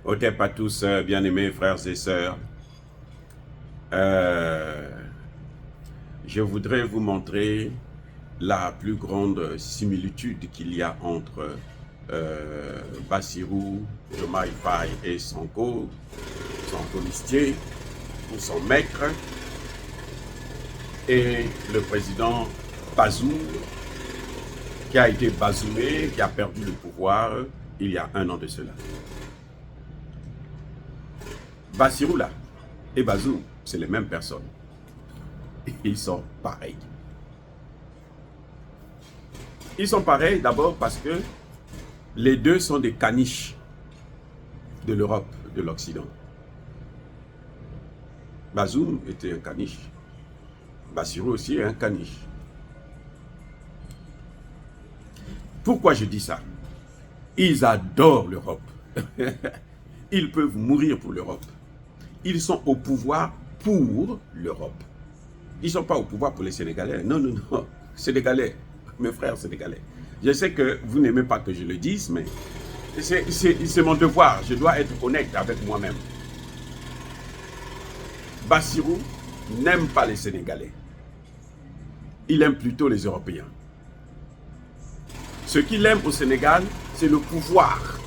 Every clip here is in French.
Otep à tous, bien-aimés frères et sœurs. Euh, je voudrais vous montrer la plus grande similitude qu'il y a entre Bassirou, Diomaye Faye et Sonko, son colistier ou son maître, et le président Bazoum, qui a été bazoumé, qui a perdu le pouvoir il y a un an de cela. Bassirou là et Bazoum, c'est les mêmes personnes. Ils sont pareils. Ils sont pareils d'abord parce que les deux sont des caniches de l'Europe, de l'Occident. Bazoum était un caniche. Bassirou aussi est un caniche. Pourquoi je dis ça? Ils adorent l'Europe. Ils peuvent mourir pour l'Europe. Ils sont au pouvoir pour l'Europe. Ils ne sont pas au pouvoir pour les Sénégalais. Non, non, non. Sénégalais, mes frères sénégalais. Je sais que vous n'aimez pas que je le dise, mais c'est mon devoir. Je dois être honnête avec moi-même. Bassirou n'aime pas les Sénégalais. Il aime plutôt les Européens. Ce qu'il aime au Sénégal, c'est le pouvoir.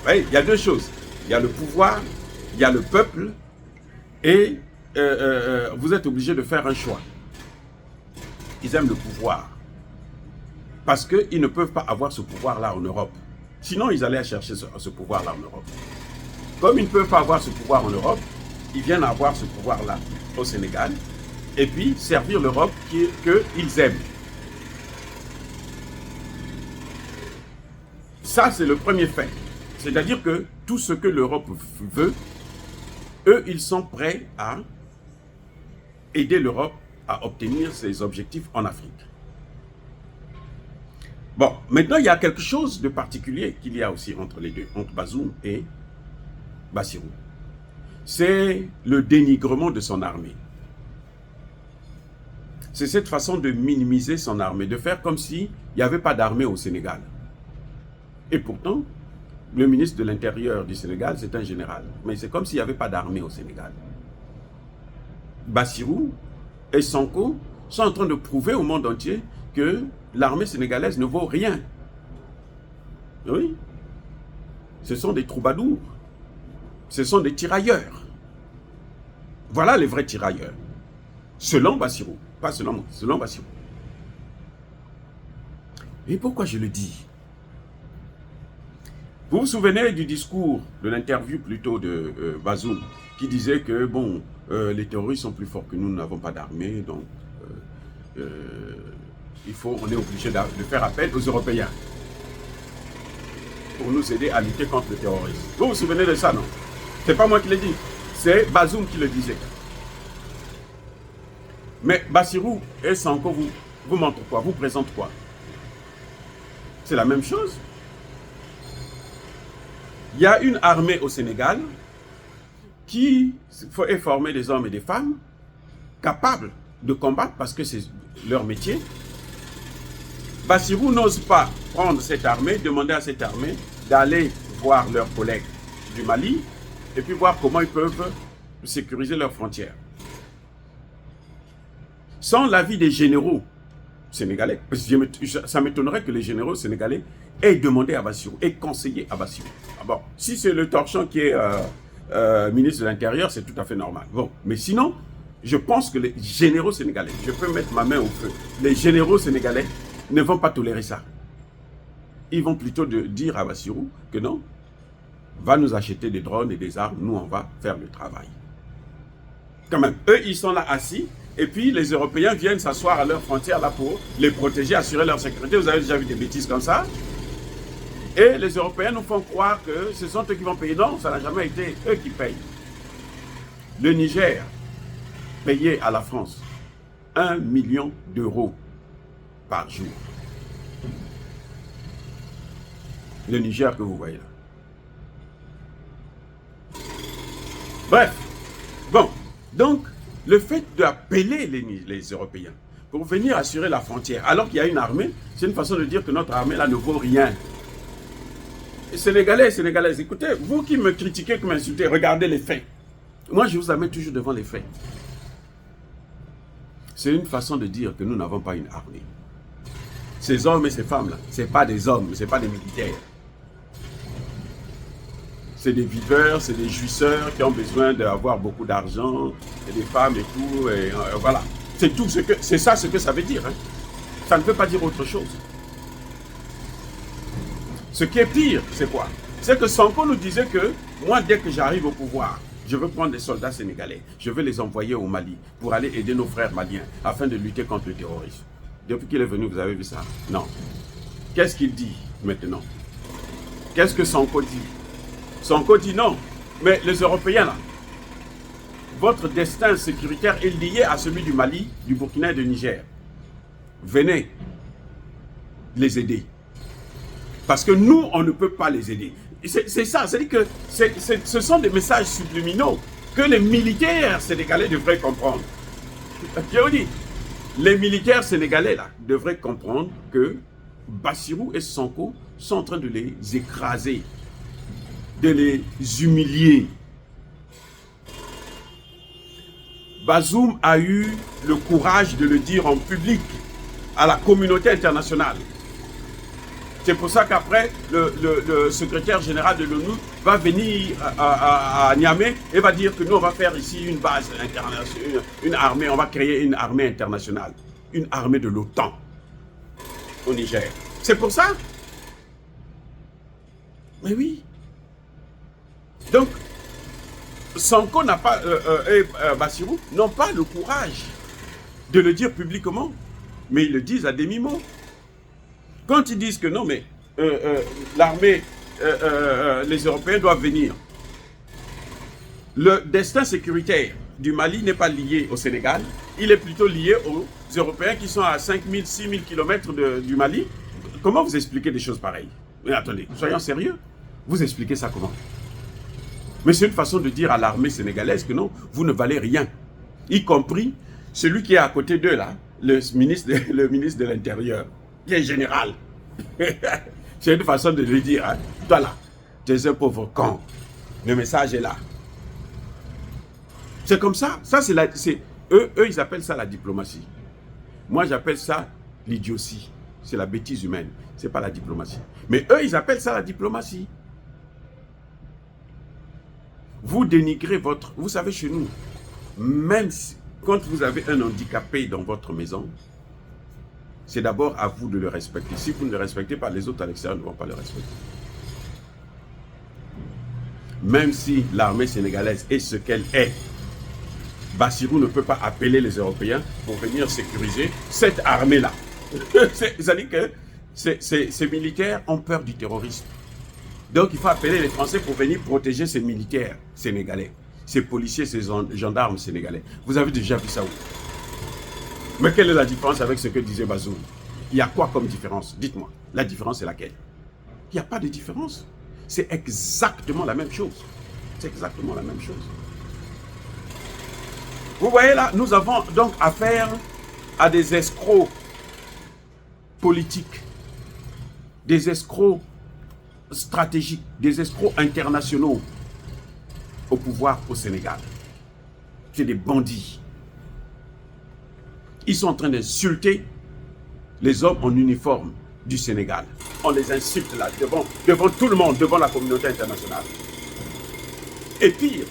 Oui, il y a deux choses. Il y a le pouvoir, il y a le peuple, et vous êtes obligé de faire un choix. Ils aiment le pouvoir. Parce qu'ils ne peuvent pas avoir ce pouvoir-là en Europe. Sinon, ils allaient chercher ce pouvoir-là en Europe. Comme ils ne peuvent pas avoir ce pouvoir en Europe, ils viennent avoir ce pouvoir-là au Sénégal, et puis servir l'Europe qu'ils aiment. Ça, c'est le premier fait. C'est-à-dire que tout ce que l'Europe veut, eux, ils sont prêts à aider l'Europe à obtenir ses objectifs en Afrique. Bon, maintenant, il y a quelque chose de particulier qu'il y a aussi entre les deux, entre Bazoum et Bassirou. C'est le dénigrement de son armée. C'est cette façon de minimiser son armée, de faire comme s'il n'y avait pas d'armée au Sénégal. Et pourtant, le ministre de l'Intérieur du Sénégal, c'est un général. Mais c'est comme s'il n'y avait pas d'armée au Sénégal. Bassirou et Sonko sont en train de prouver au monde entier que l'armée sénégalaise ne vaut rien. Oui. Ce sont des troubadours. Ce sont des tirailleurs. Voilà les vrais tirailleurs. Selon Bassirou. Pas selon moi, selon Bassirou. Et pourquoi je le dis? Vous vous souvenez du discours, de l'interview plutôt de Bazoum, qui disait que, bon, les terroristes sont plus forts que nous n'avons pas d'armée, donc on est obligé de faire appel aux Européens pour nous aider à lutter contre le terrorisme. Vous vous souvenez de ça, non? C'est pas moi qui l'ai dit, c'est Bazoum qui le disait. Mais Bassirou et Sonko vous montrent quoi? Vous présentent quoi? C'est la même chose. Il y a une armée au Sénégal qui est formée des hommes et des femmes capables de combattre parce que c'est leur métier. Bassirou n'ose pas prendre cette armée, demander à cette armée d'aller voir leurs collègues du Mali et puis voir comment ils peuvent sécuriser leurs frontières. Sans l'avis des généraux sénégalais, ça m'étonnerait que les généraux sénégalais aient demandé à Bassirou, aient conseillé à Bassirou. Ah bon, si c'est le torchon qui est ministre de l'Intérieur, c'est tout à fait normal. Bon, mais sinon, je pense que les généraux sénégalais, je peux mettre ma main au feu, les généraux sénégalais ne vont pas tolérer ça. Ils vont plutôt dire à Bassirou que non, va nous acheter des drones et des armes, nous on va faire le travail. Quand même, eux ils sont là assis, et puis les Européens viennent s'asseoir à leurs frontières là pour les protéger, assurer leur sécurité. Vous avez déjà vu des bêtises comme ça? Et les Européens nous font croire que ce sont eux qui vont payer. Non, ça n'a jamais été eux qui payent. Le Niger payait à la France 1 million d'euros par jour. Le Niger que vous voyez là. Bref, bon, donc le fait d'appeler les Européens pour venir assurer la frontière, alors qu'il y a une armée, c'est une façon de dire que notre armée là ne vaut rien. Sénégalais et Sénégalaises, écoutez, vous qui me critiquez, qui m'insultez, regardez les faits. Moi, je vous amène toujours devant les faits. C'est une façon de dire que nous n'avons pas une armée. Ces hommes et ces femmes-là, ce n'est pas des hommes, ce n'est pas des militaires. C'est des viveurs, c'est des jouisseurs qui ont besoin d'avoir beaucoup d'argent, et des femmes et tout, et voilà. C'est tout, c'est ça ce que ça veut dire. Hein. Ça ne veut pas dire autre chose. Ce qui est pire, c'est quoi? C'est que Sonko nous disait que moi, dès que j'arrive au pouvoir, je veux prendre des soldats sénégalais, je veux les envoyer au Mali pour aller aider nos frères maliens afin de lutter contre le terrorisme. Depuis qu'il est venu, vous avez vu ça? Non. Qu'est-ce qu'il dit maintenant? Qu'est-ce que Sonko dit? Sonko dit non. Mais les Européens, là, votre destin sécuritaire est lié à celui du Mali, du Burkina et du Niger. Venez les aider. Parce que nous, on ne peut pas les aider. C'est ça, c'est-à-dire que ce sont des messages subliminaux que les militaires sénégalais devraient comprendre. Je vous dis, les militaires sénégalais là, devraient comprendre que Bassirou et Sonko sont en train de les écraser, de les humilier. Bazoum a eu le courage de le dire en public à la communauté internationale. C'est pour ça qu'après, le secrétaire général de l'ONU va venir à Niamey et va dire que nous, on va faire ici une base internationale, une armée, on va créer une armée internationale, une armée de l'OTAN au Niger. C'est pour ça? Mais oui. Donc, Sonko n'a pas, et Bassirou n'ont pas le courage de le dire publiquement, mais ils le disent à demi-mot. Quand ils disent que non, mais l'armée, les Européens doivent venir, le destin sécuritaire du Mali n'est pas lié au Sénégal, il est plutôt lié aux Européens qui sont à 5000, 6000 km du Mali. Comment vous expliquez des choses pareilles? Mais attendez, soyons sérieux. Vous expliquez ça comment? Mais c'est une façon de dire à l'armée sénégalaise que non, vous ne valez rien. Y compris celui qui est à côté d'eux là, le ministre de l'Intérieur, qui est général. C'est une façon de lui dire, hein, toi là, tu es un pauvre con. Le message est là. C'est comme ça. Ça, eux, ils appellent ça la diplomatie. Moi, j'appelle ça l'idiotie. C'est la bêtise humaine. Ce n'est pas la diplomatie. Mais eux, ils appellent ça la diplomatie. Vous dénigrez votre... Vous savez, chez nous, même si, quand vous avez un handicapé dans votre maison, c'est d'abord à vous de le respecter. Si vous ne le respectez pas, les autres à l'extérieur ne vont pas le respecter. Même si l'armée sénégalaise est ce qu'elle est, Bassirou ne peut pas appeler les Européens pour venir sécuriser cette armée-là. C'est-à-dire que ces militaires ont peur du terrorisme. Donc il faut appeler les Français pour venir protéger ces militaires sénégalais, ces policiers, ces gendarmes sénégalais. Vous avez déjà vu ça où? Mais quelle est la différence avec ce que disait Bazoum? Il y a quoi comme différence? Dites-moi. La différence est laquelle? Il n'y a pas de différence. C'est exactement la même chose. C'est exactement la même chose. Vous voyez là, nous avons donc affaire à des escrocs politiques, des escrocs stratégiques, des escrocs internationaux au pouvoir au Sénégal. C'est des bandits. Ils sont en train d'insulter les hommes en uniforme du Sénégal. On les insulte là, devant tout le monde, devant la communauté internationale. Et pire,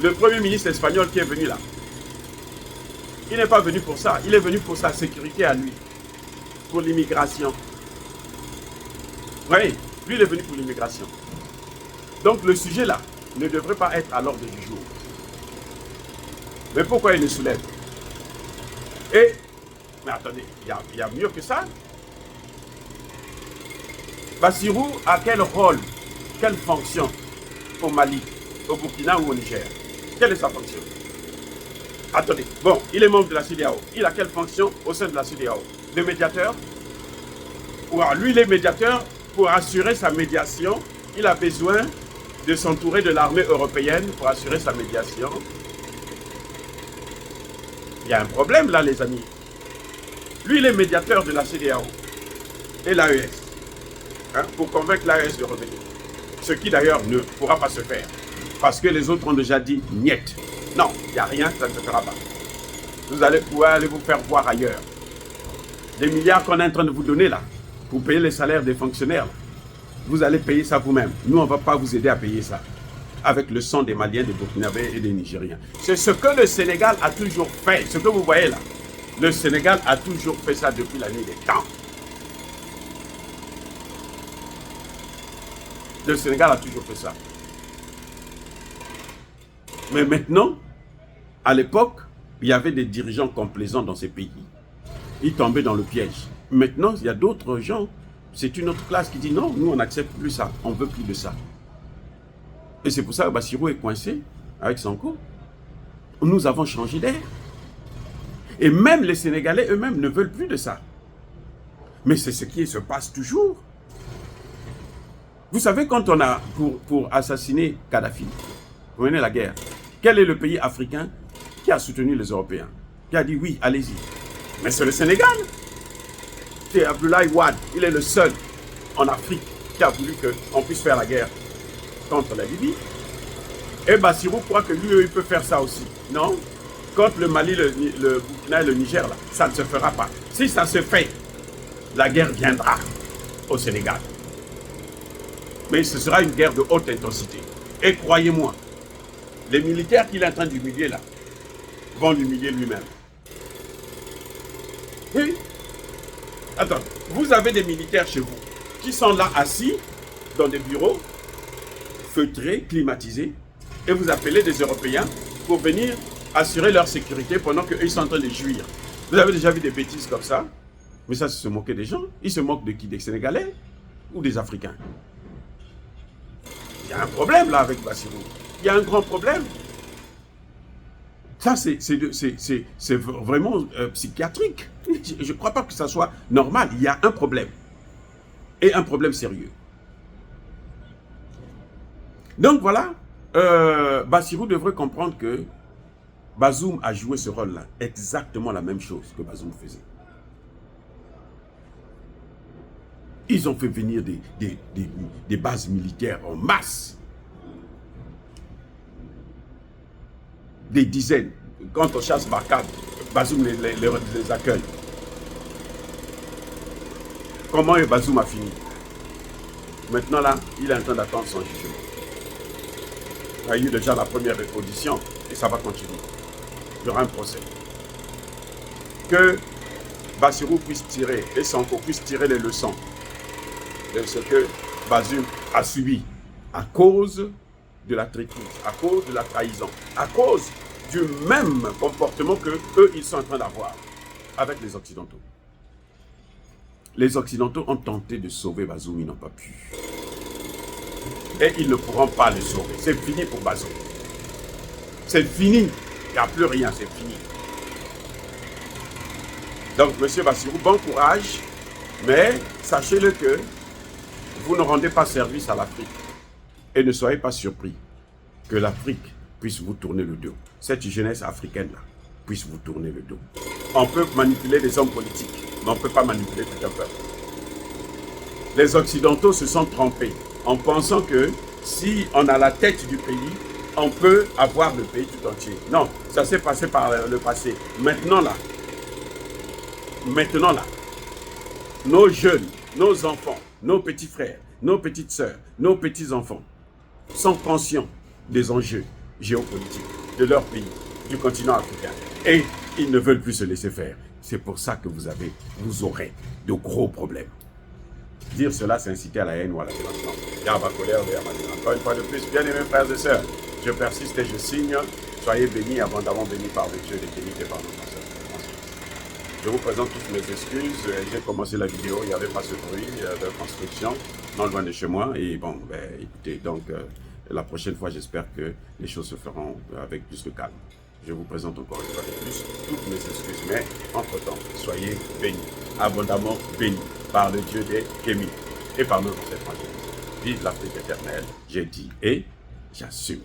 le premier ministre espagnol qui est venu là, il n'est pas venu pour ça, il est venu pour sa sécurité à lui, pour l'immigration. Oui, lui il est venu pour l'immigration. Donc le sujet là ne devrait pas être à l'ordre du jour. Mais pourquoi il le soulève? Mais attendez, il y a mieux que ça. Bassirou a quel rôle, quelle fonction au Mali, au Burkina ou au Niger? Quelle est sa fonction? Attendez, bon, il est membre de la CEDEAO. Il a quelle fonction au sein de la CEDEAO? Le médiateur? Lui, il est médiateur. Pour assurer sa médiation, il a besoin de s'entourer de l'armée européenne pour assurer sa médiation. Il y a un problème là, les amis. Lui, il est médiateur de la CEDEAO et l'AES. hein, pour convaincre l'AES de revenir. Ce qui d'ailleurs ne pourra pas se faire. Parce que les autres ont déjà dit niet. Non, il n'y a rien, ça ne se fera pas. Vous allez pouvoir aller vous faire voir ailleurs. Des milliards qu'on est en train de vous donner là, pour payer les salaires des fonctionnaires, vous allez payer ça vous-même. Nous, on ne va pas vous aider à payer ça. Avec le sang des Maliens, des Burkinabés et des Nigériens. C'est ce que le Sénégal a toujours fait. Ce que vous voyez là. Le Sénégal a toujours fait ça depuis la nuit des temps. Le Sénégal a toujours fait ça. Mais maintenant, à l'époque, il y avait des dirigeants complaisants dans ces pays. Ils tombaient dans le piège. Maintenant, il y a d'autres gens. C'est une autre classe qui dit non, nous on n'accepte plus ça. On ne veut plus de ça. Et c'est pour ça que Bassirou est coincé avec Sonko. Nous avons changé d'air. Et même les Sénégalais eux-mêmes ne veulent plus de ça. Mais c'est ce qui se passe toujours. Vous savez, quand on a, pour assassiner Kadhafi, vous menez la guerre, quel est le pays africain qui a soutenu les Européens? Qui a dit oui, allez-y. Mais c'est le Sénégal. C'est Abdoulaye Wade. Il est le seul en Afrique qui a voulu qu'on puisse faire la guerre contre la Libye. Et Bassirou croit que lui, il peut faire ça aussi. Non. Contre le Mali, le Burkina et le Niger, là, ça ne se fera pas. Si ça se fait, la guerre viendra au Sénégal. Mais ce sera une guerre de haute intensité. Et croyez-moi, les militaires qu'il est en train d'humilier là, vont l'humilier lui-même. Oui. Attends, vous avez des militaires chez vous qui sont là assis dans des bureaux feutrés, climatisés, et vous appelez des Européens pour venir assurer leur sécurité pendant qu'eux sont en train de jouir. Vous avez déjà vu des bêtises comme ça? Mais ça, c'est se moquer des gens. Ils se moquent de qui? Des Sénégalais ou des Africains? Il y a un problème là avec Bassirou. Il y a un grand problème. Ça, c'est vraiment psychiatrique. Je ne crois pas que ça soit normal. Il y a un problème. Et un problème sérieux. Donc voilà, Bassirou devrait comprendre que Bazoum a joué ce rôle-là. Exactement la même chose que Bazoum faisait. Ils ont fait venir des bases militaires en masse. Des dizaines. Quand on chasse Barkhane, Bazoum les accueille. Comment Bazoum a fini? Maintenant là, il est en train d'attendre son jugement. Il y a eu déjà la première audition et ça va continuer. Il y aura un procès. Que Bassirou puisse tirer et Sonko puisse tirer les leçons de ce que Bazoum a subi à cause de la traîtrise, à cause de la trahison, à cause du même comportement que eux ils sont en train d'avoir avec les Occidentaux. Les Occidentaux ont tenté de sauver Bazoum, ils n'ont pas pu. Et ils ne pourront pas le sauver. C'est fini pour Bazoum. C'est fini. Il n'y a plus rien, c'est fini. Donc, M. Bassirou, bon courage, mais sachez-le que vous ne rendez pas service à l'Afrique. Et ne soyez pas surpris que l'Afrique puisse vous tourner le dos. Cette jeunesse africaine-là puisse vous tourner le dos. On peut manipuler les hommes politiques, mais on ne peut pas manipuler tout un peuple. Les Occidentaux se sont trompés en pensant que si on a la tête du pays, on peut avoir le pays tout entier. Non, ça s'est passé par le passé. Maintenant là, nos jeunes, nos enfants, nos petits frères, nos petites sœurs, nos petits-enfants sont conscients des enjeux géopolitiques de leur pays, du continent africain. Et ils ne veulent plus se laisser faire. C'est pour ça que vous aurez de gros problèmes. Dire cela, c'est inciter à la haine ou à la violence. Il y a ma colère, il y a ma colère. Encore une fois de plus, bien aimés frères et sœurs, je persiste et je signe. Soyez bénis, abondamment bénis par le Dieu des bénis et par nos sœurs. Je vous présente toutes mes excuses. J'ai commencé la vidéo, il n'y avait pas ce bruit de construction, non loin de chez moi. Et bon, écoutez, donc la prochaine fois, j'espère que les choses se feront avec plus de calme. Je vous présente encore une fois de plus toutes mes excuses. Mais entre-temps, soyez bénis, abondamment bénis par le Dieu des Kémis et par nos ancêtres. Vive l'Afrique éternelle, j'ai dit et j'assume.